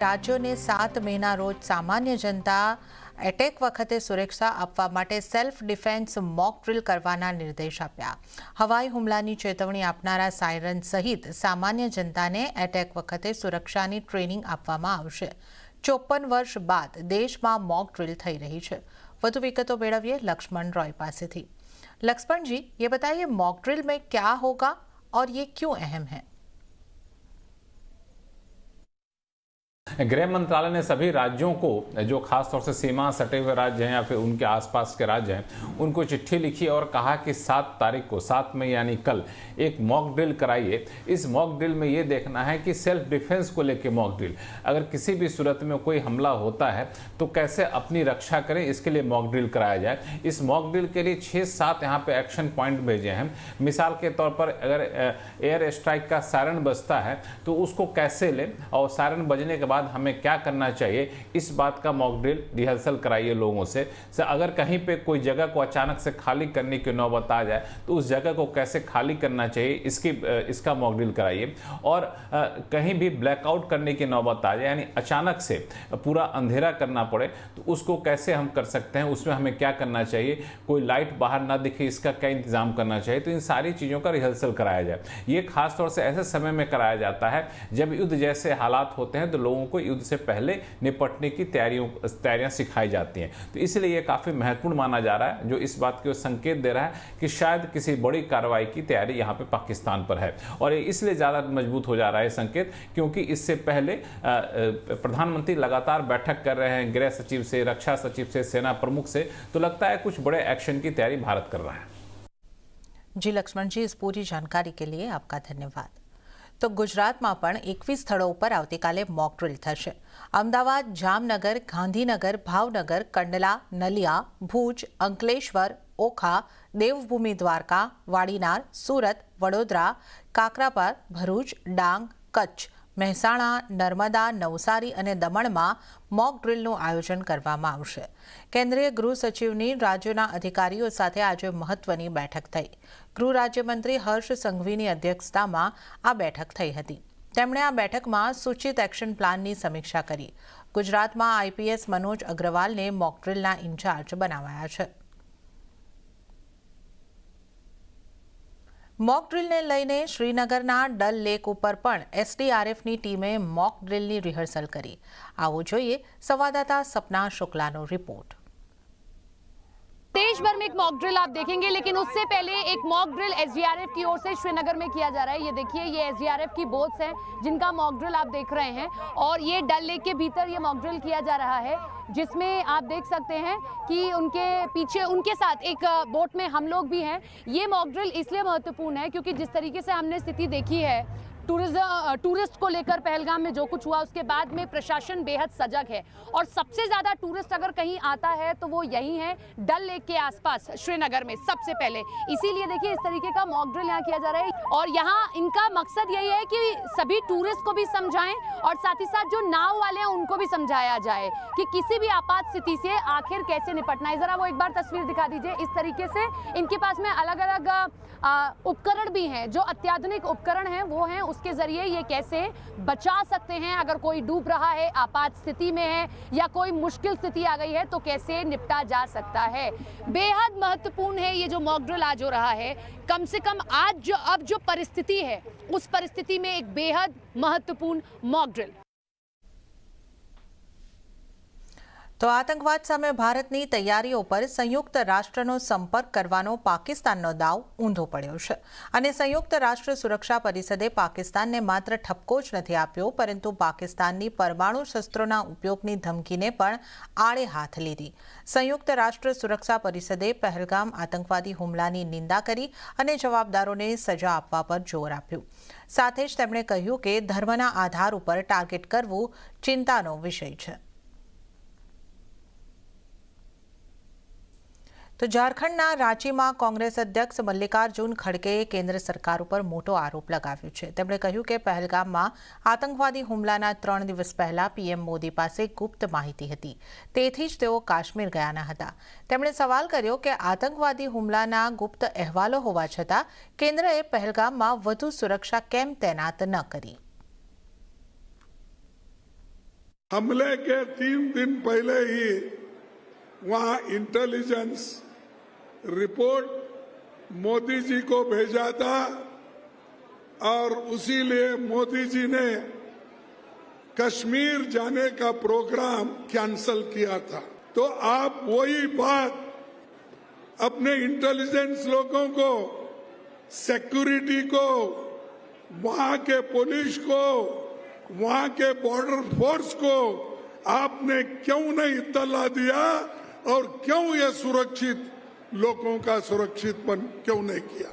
રાજ્યોને 7 મેના રોજ સામાન્ય જનતા એટેક વખતે સુરક્ષા આપવા માટે સેલ્ફ ડિફેન્સ મોક ડ્રિલ કરવાના નિર્દેશ આપ્યા। હવાઈ હુમલાની ચેતવણી આપનારા સાયરન સહિત સામાન્ય જનતાને એટેક વખતે સુરક્ષાની ટ્રેનિંગ આપવામાં આવશે। 54 વર્ષ બાદ દેશમાં મોક ડ્રિલ થઈ રહી છે। વધુ વિગતો મેળવીએ લક્ષ્મણ રॉय પાસેથી। लक्ष्मण जी, ये बताइए मॉक ड्रिल में क्या होगा और ये क्यों अहम है? गृह मंत्रालय ने सभी राज्यों को, जो खासतौर से सीमा सटे हुए राज्य हैं या फिर उनके आसपास के राज्य हैं, उनको चिट्ठी लिखी और कहा कि 7 तारीख को 7 मई यानी कल एक मॉक ड्रिल कराइए। इस मॉक ड्रिल में ये देखना है कि सेल्फ डिफेंस को लेकर मॉक ड्रिल, अगर किसी भी सूरत में कोई हमला होता है तो कैसे अपनी रक्षा करें, इसके लिए मॉक ड्रिल कराया जाए। इस मॉक ड्रिल के लिए 6-7 यहाँ पे एक्शन पॉइंट भेजे हैं। मिसाल के तौर पर अगर एयर स्ट्राइक का सायरन बजता है तो उसको कैसे लें और सायरन बजने के बाद हमें क्या करना चाहिए, इस बात का मॉक ड्रिल रिहर्सल कराइए लोगों से। अगर कहीं पे कोई जगह को अचानक से खाली करने की नौबत आ जाए तो उस जगह को कैसे खाली करना चाहिए, इसका मॉक ड्रिल कराइए। और कहीं भी ब्लैकआउट करने की नौबत आ जाए, यानी अचानक से पूरा अंधेरा करना पड़े तो उसको कैसे हम कर सकते हैं, उसमें हमें क्या करना चाहिए, कोई लाइट बाहर ना दिखे इसका क्या इंतजाम करना चाहिए। तो इन सारी चीज़ों का रिहर्सल कराया जाए। ये खासतौर से ऐसे समय में कराया जाता है जब युद्ध जैसे हालात होते हैं तो लोगों को युद्ध से पहले निपटने की तैयारियां सिखाई जाती हैं। तो इसलिए ये काफ़ी महत्वपूर्ण माना जा रहा है, जो इस बात को संकेत दे रहा है कि शायद किसी बड़ी कार्रवाई की तैयारी यहाँ पे पाकिस्तान पर है। और इसलिए ज़्यादा मजबूत हो जा रहा है संकेत, क्योंकि इससे पहले प्रधानमंत्री लगातार बैठक कर रहे हैं गृह सचिव से, रक्षा सचिव से, सेना प्रमुख से। तो लगता है कुछ बड़े एक्शन की तैयारी भारत कर रहा है। जी लक्ष्मण जी, इस पूरी जानकारी के लिए आपका धन्यवाद। तो गुजरात में पण 21 स्थलों पर आवतीकाले मॉक ड्रिल थशे। अमदावाद, जामनगर, गांधीनगर, भावनगर, कंडला, नलिया, भूज, अंकलेश्वर, ओखा, देवभूमि द्वारका, वाड़ीनार, सूरत, वडोदरा, काकरापार, भरूच, डांग, कच्छ, મહેસાણા, નર્મદા, નવસારી અને દમણમાં મોક ડ્રિલનું આયોજન કરવામાં આવશે। કેન્દ્રીય ગૃહ સચિવની રાજ્યોના અધિકારીઓ સાથે આજે મહત્વની બેઠક થઈ। ગૃહ રાજ્યમંત્રી હર્ષ સંઘવીની અધ્યક્ષતામાં આ બેઠક થઈ હતી। તેમણે આ બેઠકમાં સૂચિત એક્શન પ્લાનની સમીક્ષા કરી। ગુજરાતમાં આઈપીએસ મનોજ અગ્રવાલને મોક ડ્રિલના ઇન્ચાર્જ બનાવાયા છે। मॉक ड्रिल ने लईने श्रीनगरना डल लेक पर पण एसडीआरएफनी टीमे मॉक ड्रिलनी रिहर्सल करी। आवो जोईए संवाददाता सपना शुक्लानो रिपोर्ट। देश भर में एक मॉक ड्रिल आप देखेंगे, लेकिन उससे पहले एक मॉक ड्रिल एसडीआरएफ की ओर से श्रीनगर में किया जा रहा है। ये देखिए, ये एसडीआरएफ की बोट्स हैं जिनका मॉक ड्रिल आप देख रहे हैं, और ये डल लेक के भीतर ये मॉक ड्रिल किया जा रहा है, जिसमें आप देख सकते हैं कि उनके पीछे उनके साथ एक बोट में हम लोग भी हैं। ये मॉक ड्रिल इसलिए महत्वपूर्ण है क्योंकि जिस तरीके से हमने स्थिति देखी है टूरिस्ट को लेकर पहलगाम में जो कुछ हुआ, उसके बाद में प्रशासन बेहद सजग है। और सबसे ज़्यादा टूरिस्ट अगर कहीं आता है तो वो यही है, डल लेक के आसपास श्रीनगर में सबसे पहले। इसीलिए देखिए, इस तरीके का मॉक ड्रिल यहाँ किया जा रहा है। और यहाँ इनका मकसद यही है कि सभी टूरिस्ट को भी समझाएं और साथ ही साथ जो नाव वाले हैं उनको भी समझाया जाए कि किसी भी आपात स्थिति से आखिर कैसे निपटना है। ज़रा वो एक बार तस्वीर दिखा दीजिए। इस तरीके से इनके पास में अलग अलग उपकरण भी हैं, जो अत्याधुनिक उपकरण हैं वो हैं, उसके जरिए ये कैसे बचा सकते हैं, अगर कोई डूब रहा है, आपात स्थिति में है या कोई मुश्किल स्थिति आ गई है तो कैसे निपटा जा सकता है। बेहद महत्वपूर्ण है ये जो मॉक ड्रिल आज हो रहा है। कम से कम आज अब जो परिस्थिति है उस परिस्थिति में एक बेहद महत्वपूर्ण मॉक ड्रिल। तो आतंकवाद सामे भारतनी तैयारीओ पर संयुक्त राष्ट्रनो संपर्क करवानो पाकिस्ताननो दाव ऊंधो पड्यो छे अने संयुक्त राष्ट्र सुरक्षा परिषदे पाकिस्तानने मात्र ठपको ज नथी आप्यो, परंतु पाकिस्ताननी परमाणु शस्त्रोना उपयोगनी धमकीने पण आड़े हाथ लीधी। संयुक्त राष्ट्र सुरक्षा परिषदे पहलगाम आतंकवादी हुमलानी निंदा करी अने जवाबदारोने सजा आपवा पर जोर आप्युं। साथे ज તેમણે કહ્યું કે ધર્મના આધાર ઉપર ટાર્ગેટ કરવું ચિંતાનો વિષય છે। तो झारखंडना रांचीमां कांग्रेस अध्यक्ष मल्लिकार्जुन खड़गेए केन्द्र सरकार पर मोटो आरोप लगाव्यो छे। તેમણે કહ્યું કે પહેલગામમાં આતંકવાદી હુમલાના 3 દિવસ પહેલા પીએમ મોદી પાસે ગુપ્ત માહિતી હતી, તેથી જ તેઓ કાશ્મીર ગયા ન હતા। તેમણે સવાલ કર્યો કે આતંકવાદી હુમલાના ગુપ્ત અહેવાલો હોવા છતાં કેન્દ્રએ પહેલગામમાં વધુ સુરક્ષા કેમ તૈનાત ન કરી। हमले के 3 दिन पहले ही वहां इंटेलिजेंस रिपोर्ट मोदी जी को भेजा था और उसी लिए मोदी जी ने कश्मीर जाने का प्रोग्राम कैंसल किया था। तो आप वही बात अपने इंटेलिजेंस लोगों को, सिक्योरिटी को, वहां के पुलिस को, वहां के बॉर्डर फोर्स को आपने क्यों नहीं इत्तला दिया और क्यों ये सुरक्षित लोगों का सुरक्षितपन क्यों नहीं किया?